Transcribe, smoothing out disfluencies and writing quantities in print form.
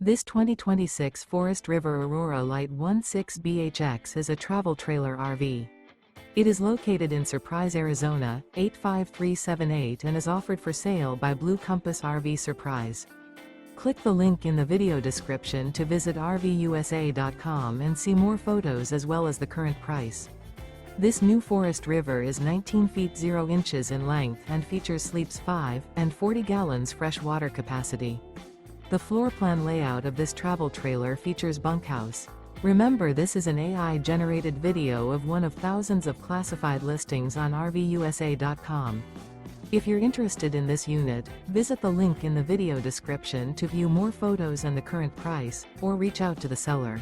This 2026 Forest River Aurora Light 16BHX is a travel trailer RV. It is located in Surprise, Arizona, 85378 and is offered for sale by Blue Compass RV Surprise. Click the link in the video description to visit RVUSA.com and see more photos as well as the current price. This new Forest River is 19 feet 0 inches in length and features sleeps 5 and 40 gallons fresh water capacity. The floor plan layout of this travel trailer features bunkhouse. Remember, this is an AI-generated video of one of thousands of classified listings on RVUSA.com. If you're interested in this unit, visit the link in the video description to view more photos and the current price, or reach out to the seller.